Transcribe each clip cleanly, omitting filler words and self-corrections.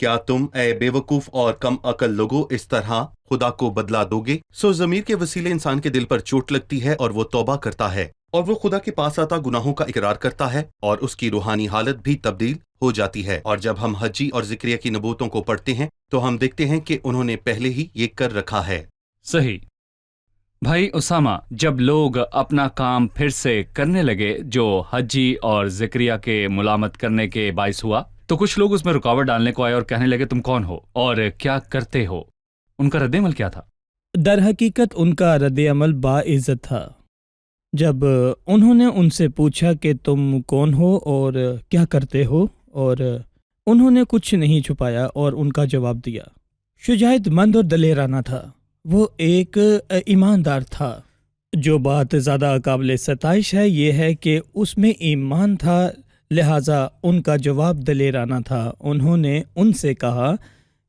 کیا تم اے بیوقوف اور کم عقل لوگوں اس طرح خدا کو بدلا دو گے؟ سو ضمیر کے وسیلے انسان کے دل پر چوٹ لگتی ہے اور وہ توبہ کرتا ہے اور وہ خدا کے پاس آتا گناہوں کا اقرار کرتا ہے اور اس کی روحانی حالت بھی تبدیل ہو جاتی ہے۔ اور جب ہم حجی اور ذکریہ کی نبوتوں کو پڑھتے ہیں تو ہم دیکھتے ہیں کہ انہوں نے پہلے ہی یہ کر رکھا ہے۔ صحیح۔ بھائی اسامہ، جب لوگ اپنا کام پھر سے کرنے لگے جو حجی اور ذکریہ کے ملامت کرنے کے باعث ہوا، تو کچھ لوگ اس میں رکاوٹ ڈالنے کو آئے اور کہنے لگے تم کون ہو اور کیا کرتے ہو؟ ان کا رد عمل کیا تھا؟ در حقیقت ان کا رد عمل باعزت تھا۔ جب انہوں نے ان سے پوچھا کہ تم کون ہو اور کیا کرتے ہو، اور انہوں نے کچھ نہیں چھپایا اور ان کا جواب دیا۔ شجاعت مند اور دلیرانہ تھا، وہ ایک ایماندار تھا۔ جو بات زیادہ قابل ستائش ہے یہ ہے کہ اس میں ایمان تھا، لہٰذا ان کا جواب دلیرانہ تھا۔ انہوں نے ان سے کہا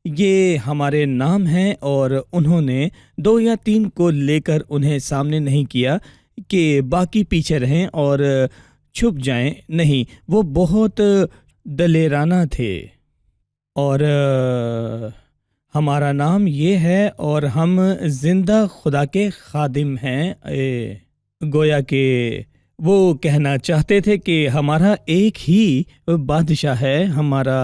یہ ہمارے نام ہیں، اور انہوں نے 2 یا 3 کو لے کر انہیں سامنے نہیں کیا کہ باقی پیچھے رہیں اور چھپ جائیں، نہیں، وہ بہت دلیرانہ تھے۔ اور ہمارا نام یہ ہے اور ہم زندہ خدا کے خادم ہیں۔ گویا کہ وہ کہنا چاہتے تھے کہ ہمارا ایک ہی بادشاہ ہے، ہمارا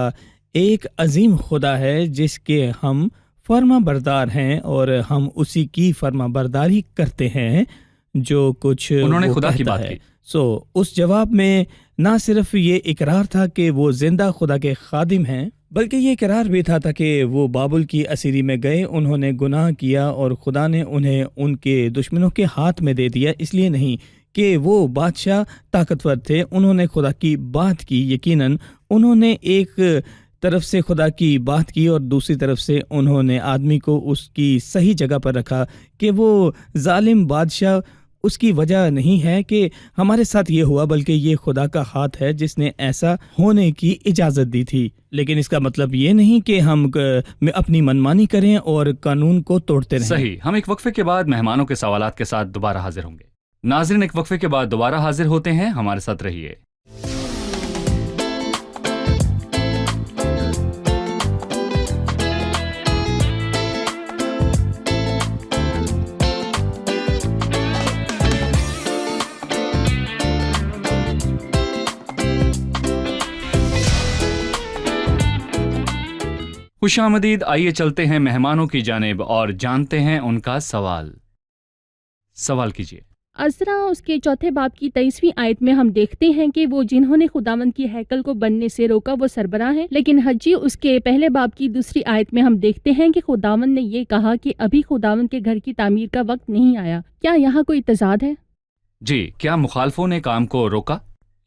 ایک عظیم خدا ہے جس کے ہم فرما بردار ہیں، اور ہم اسی کی فرما برداری کرتے ہیں جو کچھ انہوں نے وہ خدا کی کہتا بات ہے۔ کی۔ اس جواب میں نہ صرف یہ اقرار تھا کہ وہ زندہ خدا کے خادم ہیں، بلکہ یہ اقرار بھی تھا کہ وہ بابل کی اسیری میں گئے، انہوں نے گناہ کیا اور خدا نے انہیں ان کے دشمنوں کے ہاتھ میں دے دیا، اس لیے نہیں کہ وہ بادشاہ طاقتور تھے، انہوں نے خدا کی بات کی۔ یقیناً انہوں نے ایک طرف سے خدا کی بات کی اور دوسری طرف سے انہوں نے آدمی کو اس کی صحیح جگہ پر رکھا کہ وہ ظالم بادشاہ اس کی وجہ نہیں ہے کہ ہمارے ساتھ یہ ہوا، بلکہ یہ خدا کا ہاتھ ہے جس نے ایسا ہونے کی اجازت دی تھی۔ لیکن اس کا مطلب یہ نہیں کہ ہم اپنی منمانی کریں اور قانون کو توڑتے رہیں۔ صحیح۔ ہم ایک وقفے کے بعد مہمانوں کے سوالات کے ساتھ دوبارہ حاضر ہوں گے۔ ناظرین، ایک وقفے کے بعد دوبارہ حاضر ہوتے ہیں، ہمارے ساتھ رہیے۔ خوش آمدید، آئیے چلتے ہیں مہمانوں کی جانب اور جانتے ہیں ان کا سوال کیجیے۔ عزرا اس کے 4 باب کی 23ویں آیت میں ہم دیکھتے ہیں کہ وہ جنہوں نے خداوند کی ہیکل کو بننے سے روکا وہ سربراہ ہیں، لیکن حجی اس کے 1 باب کی 2 آیت میں ہم دیکھتے ہیں کہ خداوند نے یہ کہا کہ ابھی خداوند کے گھر کی تعمیر کا وقت نہیں آیا۔ کیا یہاں کوئی تضاد ہے؟ جی، کیا مخالفوں نے کام کو روکا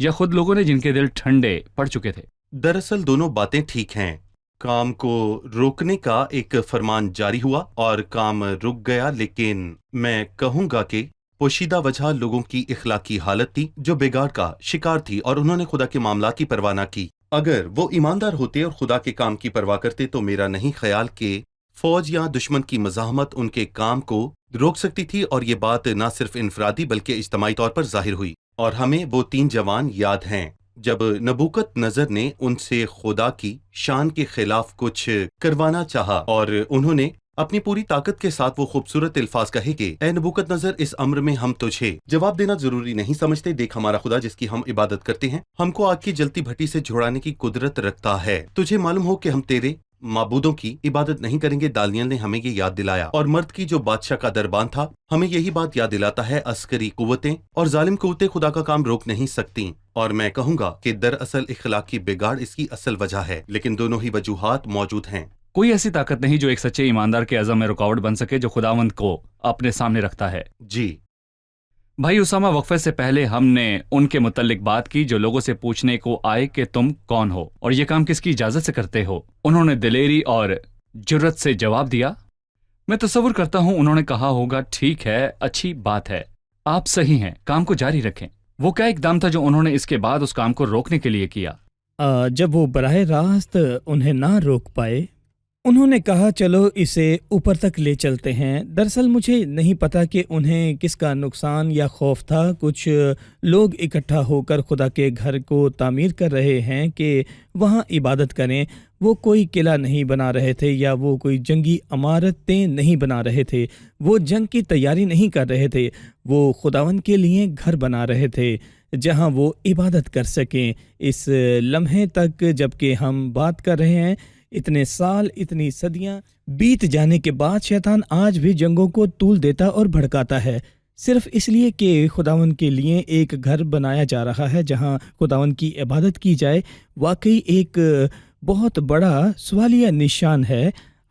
یا خود لوگوں نے جن کے دل ٹھنڈے پڑ چکے تھے؟ دراصل دونوں باتیں ٹھیک ہیں۔ کام کو روکنے کا ایک فرمان جاری ہوا اور کام رک گیا، لیکن میں کہوں گا کہ پوشیدہ وجہ لوگوں کی اخلاقی حالت تھی جو بگاڑ کا شکار تھی، اور انہوں نے خدا کے معاملات کی پرواہ نہ کی۔ اگر وہ ایماندار ہوتے اور خدا کے کام کی پرواہ کرتے تو میرا نہیں خیال کہ فوج یا دشمن کی مزاحمت ان کے کام کو روک سکتی تھی، اور یہ بات نہ صرف انفرادی بلکہ اجتماعی طور پر ظاہر ہوئی۔ اور ہمیں وہ 3 جوان یاد ہیں جب نبوکت نظر نے ان سے خدا کی شان کے خلاف کچھ کروانا چاہا، اور انہوں نے اپنی پوری طاقت کے ساتھ وہ خوبصورت الفاظ کہے کہ اے نبوکت نظر، اس امر میں ہم تجھے جواب دینا ضروری نہیں سمجھتے۔ دیکھ، ہمارا خدا جس کی ہم عبادت کرتے ہیں ہم کو آگ کی جلتی بھٹی سے جھوڑانے کی قدرت رکھتا ہے۔ تجھے معلوم ہو کہ ہم تیرے معبودوں کی عبادت نہیں کریں گے۔ دانیل نے ہمیں یہ یاد دلایا، اور مرد کی جو بادشاہ کا دربان تھا ہمیں یہی بات یاد دلاتا ہے۔ عسکری قوتیں اور ظالم قوتیں خدا کا کام روک نہیں سکتی، اور میں کہوں گا کہ دراصل اخلاقی بگاڑ اس کی اصل وجہ ہے، لیکن دونوں ہی وجوہات موجود ہیں۔ کوئی ایسی طاقت نہیں جو ایک سچے ایماندار کے عزم میں رکاوٹ بن سکے جو خداوند کو اپنے سامنے رکھتا ہے۔ جی بھائی اسامہ، وقفے سے پہلے ہم نے ان کے متعلق بات کی جو لوگوں سے پوچھنے کو آئے کہ تم کون ہو اور یہ کام کس کی اجازت سے کرتے ہو۔ انہوں نے دلیری اور جرت سے جواب دیا۔ میں تصور کرتا ہوں انہوں نے کہا ہوگا ٹھیک ہے، اچھی بات ہے، آپ صحیح ہیں، کام کو جاری رکھیں۔ وہ کیا اقدام تھا جو انہوں نے اس کے بعد اس کام کو روکنے کے لیے کیا؟ جب وہ براہ راست انہیں نہ روک پائے، انہوں نے کہا چلو اسے اوپر تک لے چلتے ہیں۔ دراصل مجھے نہیں پتا کہ انہیں کس کا نقصان یا خوف تھا۔ کچھ لوگ اکٹھا ہو کر خدا کے گھر کو تعمیر کر رہے ہیں کہ وہاں عبادت کریں۔ وہ کوئی قلعہ نہیں بنا رہے تھے یا وہ کوئی جنگی عمارتیں نہیں بنا رہے تھے، وہ جنگ کی تیاری نہیں کر رہے تھے، وہ خداوند کے لیے گھر بنا رہے تھے جہاں وہ عبادت کر سکیں۔ اس لمحے تک جب کہ ہم بات کر رہے ہیں، اتنے سال، اتنی صدیاں بیت جانے کے بعد شیطان آج بھی جنگوں کو طول دیتا اور بھڑکاتا ہے، صرف اس لیے کہ خداوند کے لیے ایک گھر بنایا جا رہا ہے جہاں خداوند کی عبادت کی جائے۔ واقعی ایک بہت بڑا سوالیہ نشان ہے،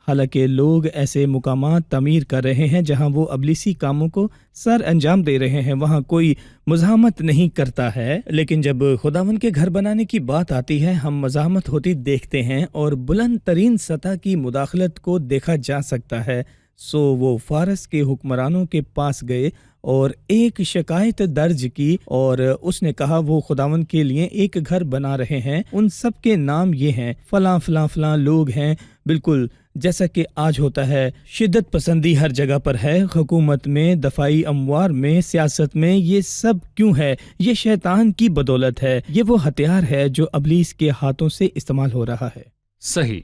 حالانکہ لوگ ایسے مقامات تعمیر کر رہے ہیں جہاں وہ ابلیسی کاموں کو سر انجام دے رہے ہیں، وہاں کوئی مزاحمت نہیں کرتا ہے، لیکن جب خداوند کے گھر بنانے کی بات آتی ہے ہم مزاحمت ہوتی دیکھتے ہیں اور بلند ترین سطح کی مداخلت کو دیکھا جا سکتا ہے۔ سو وہ فارس کے حکمرانوں کے پاس گئے اور ایک شکایت درج کی، اور اس نے کہا وہ خداوند کے لیے ایک گھر بنا رہے ہیں، ان سب کے نام یہ ہیں، فلاں فلاں فلاں لوگ ہیں، بالکل جیسا کہ آج ہوتا ہے۔ شدت پسندی ہر جگہ پر ہے، حکومت میں، دفاعی امور میں، سیاست میں، یہ سب کیوں ہے؟ یہ شیطان کی بدولت ہے، یہ وہ ہتھیار ہے جو ابلیس کے ہاتھوں سے استعمال ہو رہا ہے۔ صحیح۔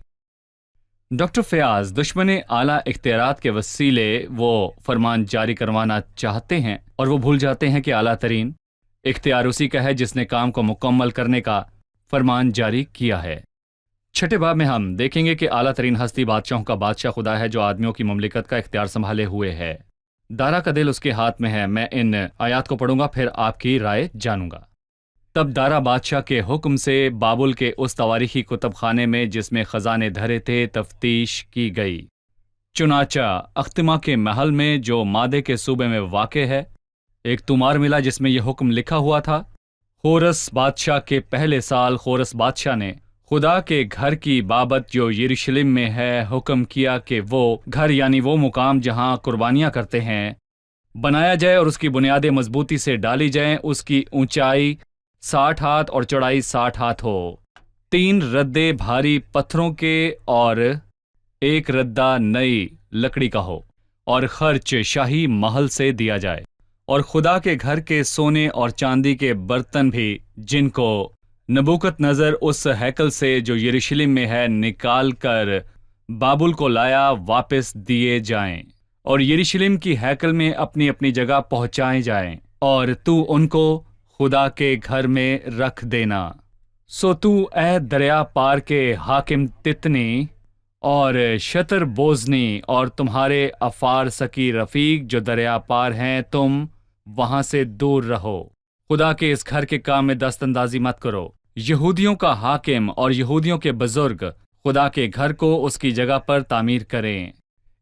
ڈاکٹر فیاض، دشمن اعلیٰ اختیارات کے وسیلے وہ فرمان جاری کروانا چاہتے ہیں اور وہ بھول جاتے ہیں کہ اعلیٰ ترین اختیار اسی کا ہے جس نے کام کو مکمل کرنے کا فرمان جاری کیا ہے۔ چھٹے باب میں ہم دیکھیں گے کہ اعلیٰ ترین ہستی بادشاہوں کا بادشاہ خدا ہے جو آدمیوں کی مملکت کا اختیار سنبھالے ہوئے ہے۔ دارا کا دل اس کے ہاتھ میں ہے۔ میں ان آیات کو پڑھوں گا، پھر آپ کی رائے جانوں گا۔ تب دارا بادشاہ کے حکم سے بابل کے اس تواریخی کتب خانے میں جس میں خزانے دھرے تھے تفتیش کی گئی۔ چنانچہ اختما کے محل میں جو مادے کے صوبے میں واقع ہے ایک تومار ملا جس میں یہ حکم لکھا ہوا تھا: خورس بادشاہ کے پہلے سال خورس بادشاہ نے خدا کے گھر کی بابت جو یروشلم میں ہے حکم کیا کہ وہ گھر یعنی وہ مقام جہاں قربانیاں کرتے ہیں بنایا جائے اور اس کی بنیادیں مضبوطی سے ڈالی جائیں، اس کی اونچائی 60 ہاتھ اور چوڑائی 60 ہاتھ ہو، 3 ردے بھاری پتھروں کے اور 1 ردہ نئی لکڑی کا ہو، اور خرچ شاہی محل سے دیا جائے، اور خدا کے گھر کے سونے اور چاندی کے برتن بھی جن کو نبوکت نظر اس ہیکل سے جو یروشلم میں ہے نکال کر بابل کو لایا واپس دیے جائیں، اور یروشلم کی ہیکل میں اپنی اپنی جگہ پہنچائے جائیں، اور تو ان کو خدا کے گھر میں رکھ دینا۔ سو تو اے دریا پار کے حاکم تتنی اور شتر بوزنی اور تمہارے افار سکی رفیق جو دریا پار ہیں، تم وہاں سے دور رہو، خدا کے اس گھر کے کام میں دست اندازی مت کرو۔ یہودیوں کا حاکم اور یہودیوں کے بزرگ خدا کے گھر کو اس کی جگہ پر تعمیر کریں۔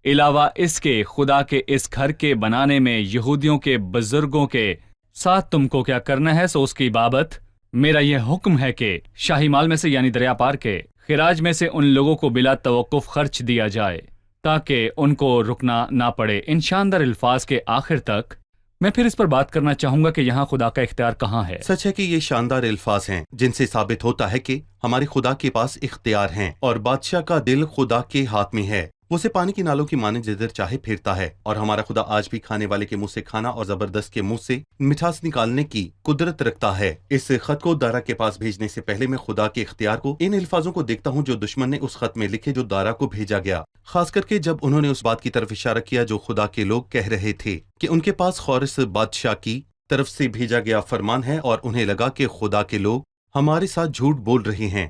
علاوہ اس کے خدا کے اس گھر کے بنانے میں یہودیوں کے بزرگوں کے ساتھ تم کو کیا کرنا ہے، سو اس کی بابت میرا یہ حکم ہے کہ شاہی مال میں سے یعنی دریا پار کے خراج میں سے ان لوگوں کو بلا توقف خرچ دیا جائے تاکہ ان کو رکنا نہ پڑے۔ ان شاندار الفاظ کے آخر تک میں پھر اس پر بات کرنا چاہوں گا کہ یہاں خدا کا اختیار کہاں ہے۔ سچ ہے کہ یہ شاندار الفاظ ہیں جن سے ثابت ہوتا ہے کہ ہمارے خدا کے پاس اختیار ہیں اور بادشاہ کا دل خدا کے ہاتھ میں ہے۔ وہ اسے پانی کی نالوں کی مانند جدھر چاہے پھرتا ہے، اور ہمارا خدا آج بھی کھانے والے کے منہ سے کھانا اور زبردست کے منہ سے مٹھاس نکالنے کی قدرت رکھتا ہے۔ اس خط کو دارا کے پاس بھیجنے سے پہلے میں خدا کے اختیار کو ان الفاظوں کو دیکھتا ہوں جو دشمن نے اس خط میں لکھے جو دارا کو بھیجا گیا، خاص کر کے جب انہوں نے اس بات کی طرف اشارہ کیا جو خدا کے لوگ کہہ رہے تھے کہ ان کے پاس خورس بادشاہ کی طرف سے بھیجا گیا فرمان ہے، اور انہیں لگا کہ خدا کے لوگ ہمارے ساتھ جھوٹ بول رہے ہیں۔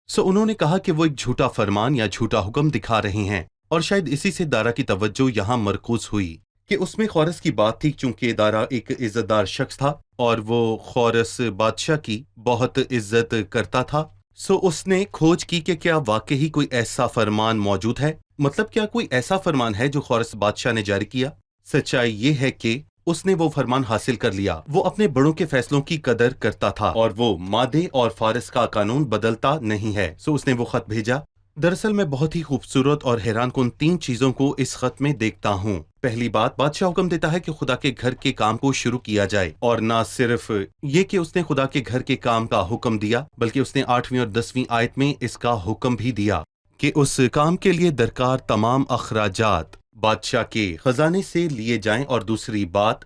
سو انہوں نے کہا کہ وہ ایک جھوٹا فرمان یا جھوٹا حکم دکھا رہے ہیں، اور شاید اسی سے دارا کی توجہ یہاں مرکوز ہوئی کہ اس میں خورس کی بات تھی، چونکہ دارا ایک عزت دار شخص تھا اور وہ خورس بادشاہ کی بہت عزت کرتا تھا۔ سو اس نے کھوج کی کہ کیا واقعی کوئی ایسا فرمان موجود ہے، مطلب کیا کوئی ایسا فرمان ہے جو خورس بادشاہ نے جاری کیا۔ سچائی یہ ہے کہ اس نے وہ فرمان حاصل کر لیا۔ وہ اپنے بڑوں کے فیصلوں کی قدر کرتا تھا اور وہ مادے اور فارس کا قانون بدلتا نہیں ہے۔ سو اس نے وہ خط بھیجا۔ دراصل میں بہت ہی خوبصورت اور حیران کن 3 چیزوں کو اس خط میں دیکھتا ہوں۔ پہلی بات، بادشاہ حکم دیتا ہے کہ خدا کے گھر کے کام کو شروع کیا جائے، اور نہ صرف یہ کہ اس نے خدا کے گھر کے کام کا حکم دیا بلکہ اس نے 8ویں اور 10ویں آیت میں اس کا حکم بھی دیا کہ اس کام کے لیے درکار تمام اخراجات بادشاہ کے خزانے سے لیے جائیں۔ اور دوسری بات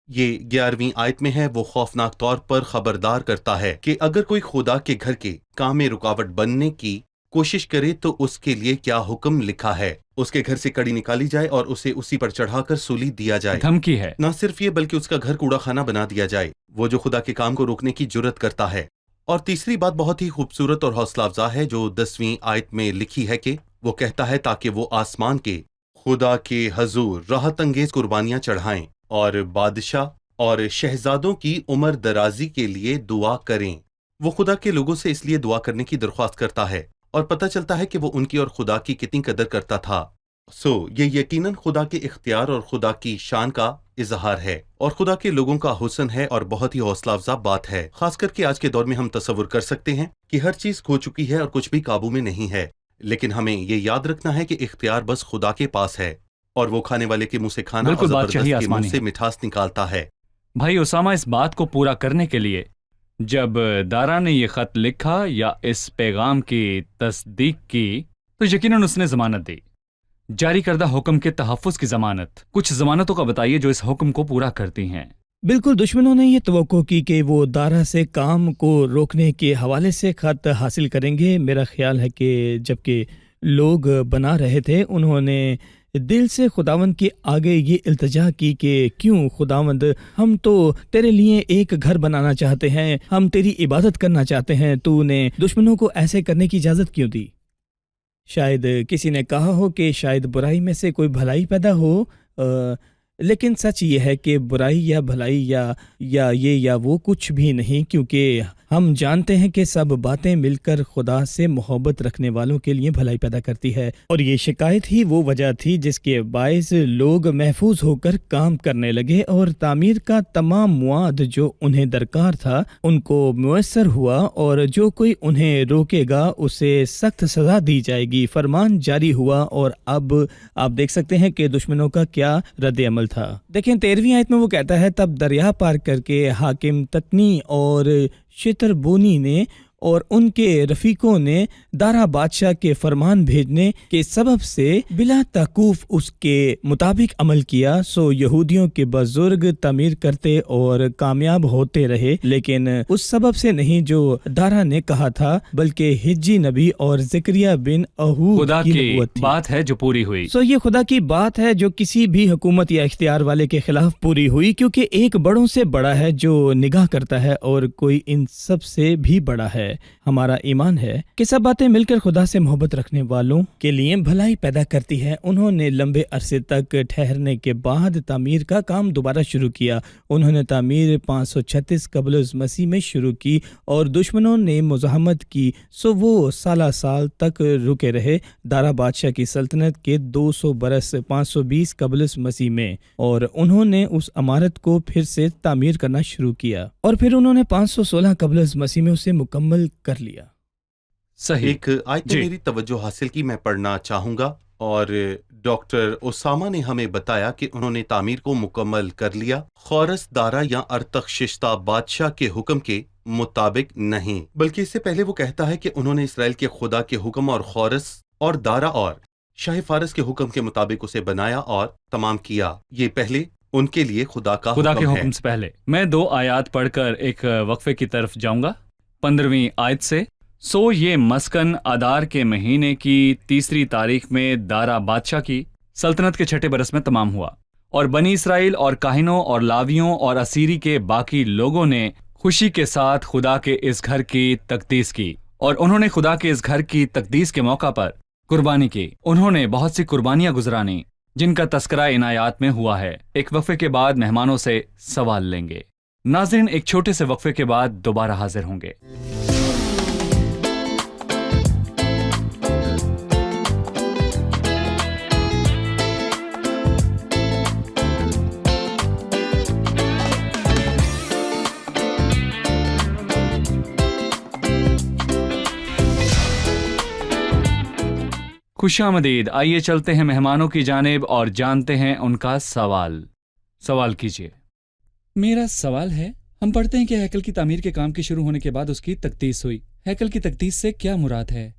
یہ 11ویں آیت میں ہے، وہ خوفناک طور پر خبردار کرتا ہے کہ اگر کوئی خدا کے گھر کے کام میں رکاوٹ بننے کی کوشش کرے تو اس کے لیے کیا حکم لکھا ہے. اس کے گھر سے کڑی نکالی جائے اور اسے اسی پر چڑھا کر سولی دیا جائے. دھمکی ہے. نہ صرف یہ بلکہ اس کا گھر کوڑا خانہ بنا دیا جائے، وہ جو خدا کے کام کو روکنے کی جرت کرتا ہے. اور تیسری بات بہت ہی خوبصورت اور حوصلہ افزا ہے جو 10ویں آیت میں لکھی ہے کہ وہ کہتا ہے تاکہ وہ آسمان کے خدا کے حضور راحت انگیز قربانیاں چڑھائیں اور بادشاہ اور شہزادوں کی عمر درازی کے لیے دعا کریں. وہ خدا کے لوگوں سے اس لیے دعا کرنے کی درخواست کرتا ہے اور پتہ چلتا ہے کہ وہ ان کی اور خدا کی کتنی قدر کرتا تھا. یہ یقیناً خدا کے اختیار اور خدا کی شان کا اظہار ہے اور خدا کے لوگوں کا حسن ہے اور بہت ہی حوصلہ افزا بات ہے. خاص کر کے آج کے دور میں ہم تصور کر سکتے ہیں کہ ہر چیز کھو چکی ہے اور کچھ بھی قابو میں نہیں ہے، لیکن ہمیں یہ یاد رکھنا ہے کہ اختیار بس خدا کے پاس ہے اور وہ کھانے والے کے منہ سے کھانا اور بالکل زبردست بادشاہی کے منہ آسمانی سے ہے. مٹھاس نکالتا ہے. بھائی اسامہ، اس بات کو پورا کرنے کے لیے جب دارا نے یہ خط لکھا یا اس پیغام کی تصدیق کی تو یقیناً اس نے ضمانت دی، جاری کردہ حکم کے تحفظ کی ضمانت. کچھ ضمانتوں کا بتائیے جو اس حکم کو پورا کرتی ہیں. بالکل، دشمنوں نے یہ توقع کی کہ وہ دارا سے کام کو روکنے کے حوالے سے خط حاصل کریں گے. میرا خیال ہے کہ جبکہ لوگ بنا رہے تھے انہوں نے دل سے خداوند کے آگے یہ التجا کی کہ کیوں خداوند، ہم تو تیرے لیے ایک گھر بنانا چاہتے ہیں، ہم تیری عبادت کرنا چاہتے ہیں، تو نے دشمنوں کو ایسے کرنے کی اجازت کیوں دی؟ شاید کسی نے کہا ہو کہ شاید برائی میں سے کوئی بھلائی پیدا ہو، لیکن سچ یہ ہے کہ برائی یا بھلائی یا وہ کچھ بھی نہیں، کیونکہ ہم جانتے ہیں کہ سب باتیں مل کر خدا سے محبت رکھنے والوں کے لیے بھلائی پیدا کرتی ہے. اور یہ شکایت ہی وہ وجہ تھی جس کے باعث لوگ محفوظ ہو کر کام کرنے لگے اور تعمیر کا تمام مواد جو انہیں درکار تھا ان کو میسر ہوا، اور جو کوئی انہیں روکے گا اسے سخت سزا دی جائے گی. فرمان جاری ہوا اور اب آپ دیکھ سکتے ہیں کہ دشمنوں کا کیا رد عمل تھا. دیکھیں 13ویں آیت میں وہ کہتا ہے، تب دریا پار کر کے حاکم تتنی اور شتر بونی نے اور ان کے رفیقوں نے دارا بادشاہ کے فرمان بھیجنے کے سبب سے بلا توقف اس کے مطابق عمل کیا. سو یہودیوں کے بزرگ تعمیر کرتے اور کامیاب ہوتے رہے، لیکن اس سبب سے نہیں جو دارا نے کہا تھا، بلکہ حجی نبی اور زکریا بن اہو خدا کی کی نبوت تھی. بات ہے جو پوری ہوئی. یہ خدا کی بات ہے جو کسی بھی حکومت یا اختیار والے کے خلاف پوری ہوئی، کیونکہ ایک بڑوں سے بڑا ہے جو نگاہ کرتا ہے اور کوئی ان سب سے بھی بڑا ہے. ہمارا ایمان ہے کہ سب باتیں مل کر خدا سے محبت رکھنے والوں کے لیے بھلائی پیدا کرتی ہے. انہوں نے لمبے عرصے تک ٹھہرنے کے بعد تعمیر کا کام دوبارہ شروع کیا. انہوں نے تعمیر 536 قبل از مسیح میں شروع کی اور دشمنوں نے مزاحمت کی، سو وہ سال تک رکے رہے دارا بادشاہ کی سلطنت کے 200 برس 520 قبل از مسیح میں، اور انہوں نے اس عمارت کو پھر سے تعمیر کرنا شروع کیا اور پھر انہوں نے 516 قبل از مسیح میں اسے مکمل کر لیا. صحیح. ایک آیت نے میری توجہ حاصل کی، میں پڑھنا چاہوں گا. اور ڈاکٹر اسامہ نے ہمیں بتایا کہ انہوں نے تعمیر کو مکمل کر لیا، خورس دارا یا ارتخشستہ بادشاہ کے حکم کے مطابق نہیں، بلکہ اس سے پہلے وہ کہتا ہے کہ انہوں نے اسرائیل کے خدا کے حکم اور خورس اور دارا اور شاہ فارس کے حکم کے مطابق اسے بنایا اور تمام کیا. یہ پہلے ان کے لیے خدا کے حکم سے پہلے. میں 2 آیات پڑھ کر ایک وقفے کی طرف جاؤں گا. 15ویں آیت سے، یہ مسکن ادار کے مہینے کی 3 تاریخ میں دارا بادشاہ کی سلطنت کے 6 برس میں تمام ہوا، اور بنی اسرائیل اور کاہنوں اور لاویوں اور اسیری کے باقی لوگوں نے خوشی کے ساتھ خدا کے اس گھر کی تقدیس کی، اور انہوں نے خدا کے اس گھر کی تقدیس کے موقع پر قربانی کی. انہوں نے بہت سی قربانیاں گزرانی جن کا تذکرہ ان آیات میں ہوا ہے. ایک وقفے کے بعد مہمانوں سے سوال لیں گے. ناظرین، ایک چھوٹے سے وقفے کے بعد دوبارہ حاضر ہوں گے. خوش آمدید. آئیے چلتے ہیں مہمانوں کی جانب اور جانتے ہیں ان کا سوال کیجیے. میرا سوال ہے، ہم پڑھتے ہیں کہ ہیکل کی تعمیر کے کام کے شروع ہونے کے بعد اس کی تقدیس ہوئی. ہیکل کی تقدیس سے کیا مراد ہے؟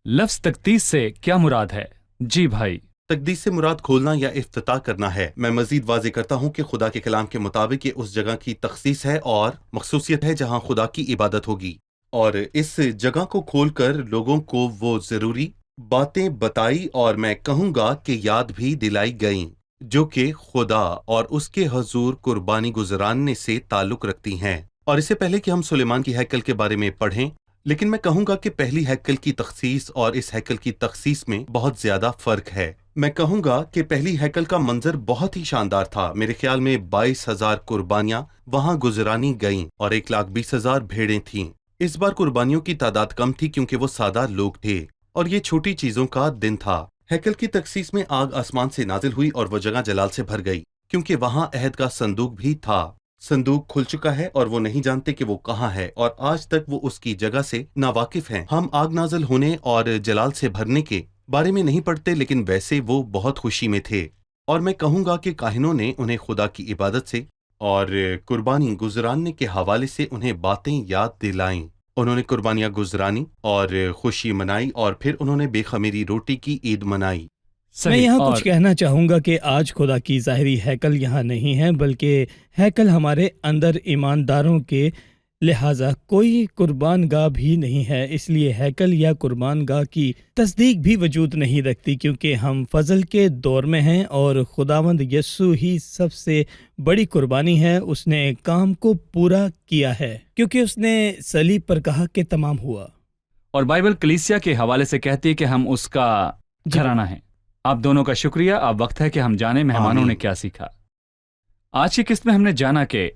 لفظ تقدیس سے کیا مراد ہے؟ جی بھائی. تقدیس سے مراد کھولنا یا افتتاح کرنا ہے. میں مزید واضح کرتا ہوں کہ خدا کے کلام کے مطابق یہ اس جگہ کی تخصیص ہے اور مخصوصیت ہے جہاں خدا کی عبادت ہوگی، اور اس جگہ کو کھول کر لوگوں کو وہ ضروری باتیں بتائی اور میں کہوں گا کہ یاد بھی دلائی گئیں جو کہ خدا اور اس کے حضور قربانی گزراننے سے تعلق رکھتی ہیں۔ اور اس سے پہلے کہ ہم سلیمان کی ہیکل کے بارے میں پڑھیں، لیکن میں کہوں گا کہ پہلی ہیکل کی تخصیص اور اس ہیکل کی تخصیص میں بہت زیادہ فرق ہے۔ میں کہوں گا کہ پہلی ہیکل کا منظر بہت ہی شاندار تھا۔ میرے خیال میں 22,000 قربانیاں وہاں گزرانی گئیں اور 1,20,000 بھیڑیں تھیں۔ اس بار قربانیوں کی تعداد کم تھی کیونکہ وہ سادہ لوگ تھے اور یہ چھوٹی چیزوں کا دن تھا۔ ہیکل کی تخصیص میں آگ آسمان سے نازل ہوئی اور وہ جگہ جلال سے بھر گئی کیونکہ وہاں عہد کا صندوق بھی تھا۔ صندوق کھل چکا ہے اور وہ نہیں جانتے کہ وہ کہاں ہے اور آج تک وہ اس کی جگہ سے ناواقف ہیں۔ ہم آگ نازل ہونے اور جلال سے بھرنے کے بارے میں نہیں پڑھتے، لیکن ویسے وہ بہت خوشی میں تھے۔ اور میں کہوں گا کہ کاہنوں نے انہیں خدا کی عبادت سے اور قربانی گزراننے کے حوالے سے انہیں باتیں یاد دلائیں۔ انہوں نے قربانیاں گزرانی اور خوشی منائی اور پھر انہوں نے بے خمیری روٹی کی عید منائی۔ میں یہاں اور کچھ کہنا چاہوں گا کہ آج خدا کی ظاہری ہیکل یہاں نہیں ہے، بلکہ ہیکل ہمارے اندر ایمانداروں کے لہٰذا کوئی قربان گاہ بھی نہیں ہے۔ اس لیے ہیکل یا قربان گاہ کی تصدیق بھی وجود نہیں رکھتی، کیونکہ ہم فضل کے دور میں ہیں اور خداوند یسوع ہی سب سے بڑی قربانی ہے۔ اس نے کام کو پورا کیا ہے کیونکہ اس نے صلیب پر کہا کہ تمام ہوا۔ اور بائبل کلیسیا کے حوالے سے کہتی ہے کہ ہم اس کا گھرانہ ہیں۔ آپ دونوں کا شکریہ۔ اب وقت ہے کہ ہم جانیں مہمانوں نے کیا سیکھا۔ آج کی قسط میں ہم نے جانا کہ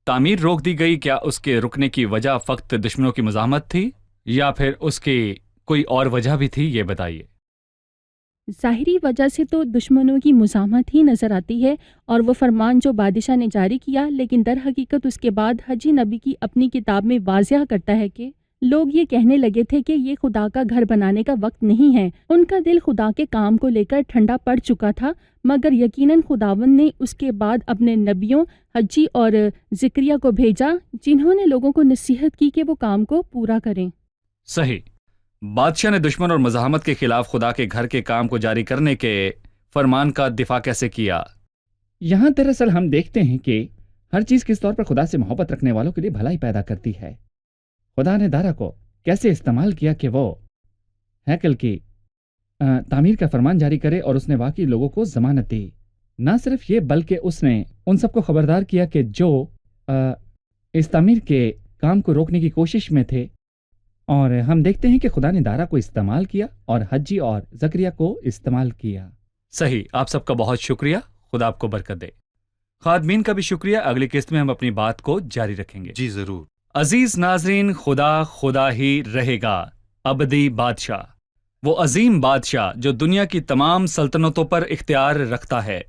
تعمیر روک دی گئی، کیا اس کے رکنے کی وجہ فقط دشمنوں کی مزاحمت تھی یا پھر اس کی کوئی اور وجہ بھی تھی؟ یہ بتائیے۔ ظاہری وجہ سے تو دشمنوں کی مزاحمت ہی نظر آتی ہے اور وہ فرمان جو بادشاہ نے جاری کیا، لیکن در حقیقت اس کے بعد حجی نبی کی اپنی کتاب میں واضح کرتا ہے کہ لوگ یہ کہنے لگے تھے کہ یہ خدا کا گھر بنانے کا وقت نہیں ہے۔ ان کا دل خدا کے کام کو لے کر ٹھنڈا پڑ چکا تھا، مگر یقیناً خداوند نے اس کے بعد اپنے نبیوں حجی اور زکریا کو بھیجا، جنہوں نے لوگوں کو نصیحت کی کہ وہ کام کو پورا کریں۔ صحیح۔ بادشاہ نے دشمن اور مزاحمت کے خلاف خدا کے گھر کے کام کو جاری کرنے کے فرمان کا دفاع کیسے کیا؟ یہاں دراصل ہم دیکھتے ہیں کہ ہر چیز کس طور پر خدا سے محبت رکھنے والوں کے لیے بھلائی پیدا کرتی ہے۔ خدا نے دارا کو کیسے استعمال کیا کہ وہ ہیکل کی تعمیر کا فرمان جاری کرے، اور اس نے واقعی لوگوں کو ضمانت دی۔ نہ صرف یہ بلکہ اس نے ان سب کو خبردار کیا کہ جو اس تعمیر کے کام کو روکنے کی کوشش میں تھے، اور ہم دیکھتے ہیں کہ خدا نے دارا کو استعمال کیا اور حجی اور زکریا کو استعمال کیا۔ صحیح۔ آپ سب کا بہت شکریہ، خدا آپ کو برکت دے۔ خادمین کا بھی شکریہ۔ اگلی قسط میں ہم اپنی بات کو جاری رکھیں گے۔ جی ضرور۔ عزیز ناظرین، خدا خدا ہی رہے گا، ابدی بادشاہ، وہ عظیم بادشاہ جو دنیا کی تمام سلطنتوں پر اختیار رکھتا ہے۔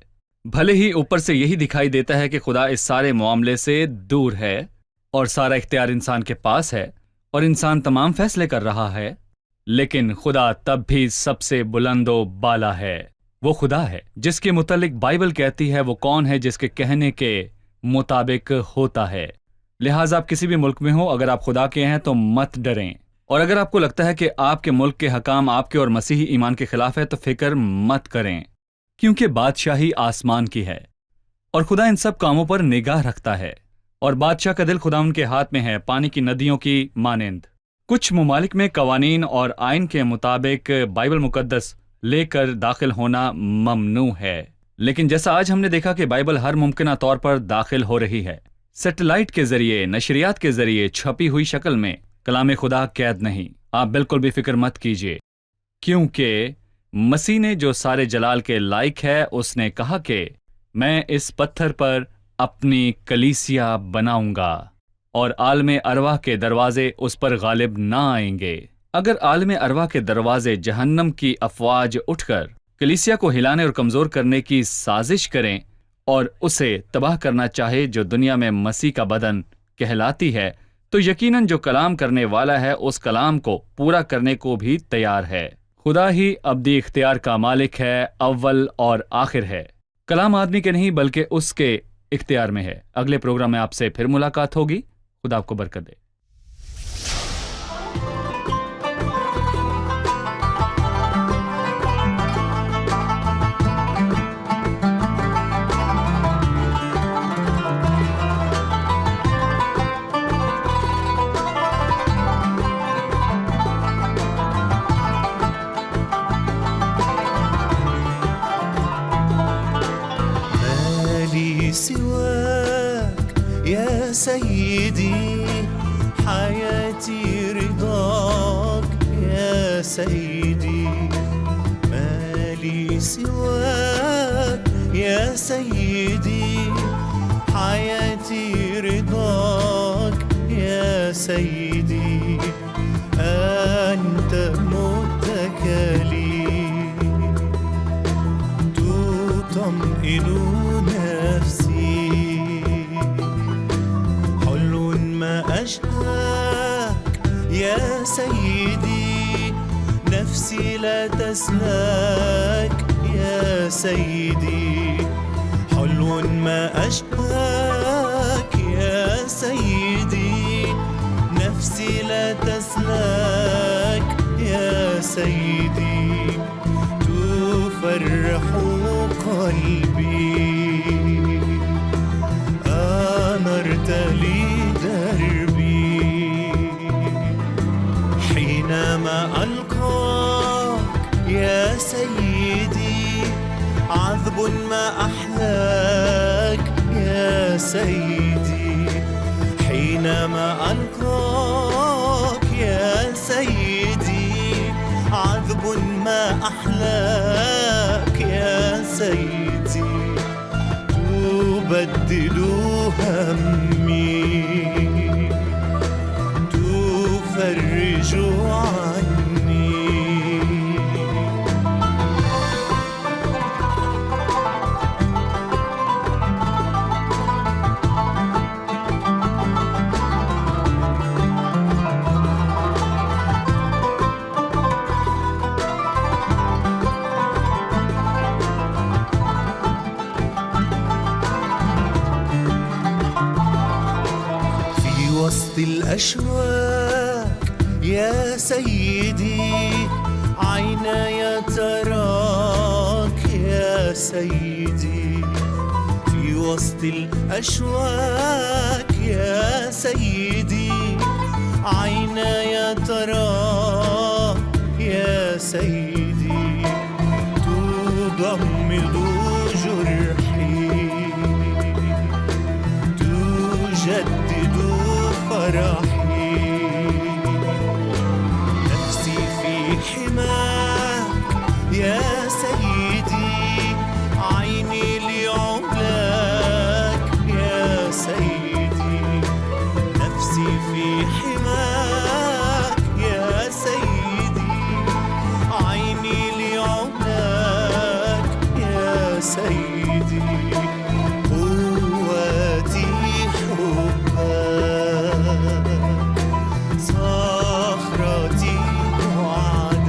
بھلے ہی اوپر سے یہی دکھائی دیتا ہے کہ خدا اس سارے معاملے سے دور ہے اور سارا اختیار انسان کے پاس ہے اور انسان تمام فیصلے کر رہا ہے، لیکن خدا تب بھی سب سے بلند و بالا ہے۔ وہ خدا ہے جس کے متعلق بائبل کہتی ہے وہ کون ہے جس کے کہنے کے مطابق ہوتا ہے۔ لہٰذا آپ کسی بھی ملک میں ہو، اگر آپ خدا کے ہیں تو مت ڈریں، اور اگر آپ کو لگتا ہے کہ آپ کے ملک کے حکام آپ کے اور مسیحی ایمان کے خلاف ہے تو فکر مت کریں، کیونکہ بادشاہی آسمان کی ہے اور خدا ان سب کاموں پر نگاہ رکھتا ہے، اور بادشاہ کا دل خدا ان کے ہاتھ میں ہے، پانی کی ندیوں کی مانند۔ کچھ ممالک میں قوانین اور آئین کے مطابق بائبل مقدس لے کر داخل ہونا ممنوع ہے، لیکن جیسا آج ہم نے دیکھا کہ بائبل ہر ممکنہ طور پر داخل ہو رہی ہے، سیٹلائٹ کے ذریعے، نشریات کے ذریعے، چھپی ہوئی شکل میں۔ کلام خدا قید نہیں۔ آپ بالکل بھی فکر مت کیجیے، کیونکہ مسیح نے جو سارے جلال کے لائق ہے، اس نے کہا کہ میں اس پتھر پر اپنی کلیسیا بناؤں گا اور عالم ارواح کے دروازے اس پر غالب نہ آئیں گے۔ اگر عالم ارواح کے دروازے جہنم کی افواج اٹھ کر کلیسیا کو ہلانے اور کمزور کرنے کی سازش کریں اور اسے تباہ کرنا چاہے جو دنیا میں مسیح کا بدن کہلاتی ہے، تو یقیناً جو کلام کرنے والا ہے اس کلام کو پورا کرنے کو بھی تیار ہے۔ خدا ہی ابدی اختیار کا مالک ہے، اول اور آخر ہے۔ کلام آدمی کے نہیں بلکہ اس کے اختیار میں ہے۔ اگلے پروگرام میں آپ سے پھر ملاقات ہوگی۔ خدا آپ کو برکت دے۔ لي سواك يا سيدي، حياتي رضاك يا سيدي، ما لي سواك يا سيدي، حياتي رضاك يا سيدي، أنت متكلي تطمئن نفسي، حلو ما أشهاك يا سيدي، نفسي لا تسلاك يا سيدي، حلو ما أشهاك يا سيدي، نفسي لا تسلاك يا سيدي، تفرح قلبي، أنرت لي دربي، حينما ألقاك يا سيدي، عذب ما أحلاك يا سيدي، حينما ألقاك يا سيدي، عذب ما أحلاك يا سيدي، تبدد همي، تفرج عني. وسط الأشواك يا سيدي، عيناي تراك يا سيدي، في وسط الأشواك يا سيدي، عيناي تراك يا سيدي، تضمد جرحي، تجدد فرحي، نفسي في حماك يا سيدي، عيني لعلاك يا سيدي، نفسي في حماك يا سيدي، عيني لعلاك يا سيدي، قوتي حبك، صخرتي وعدك.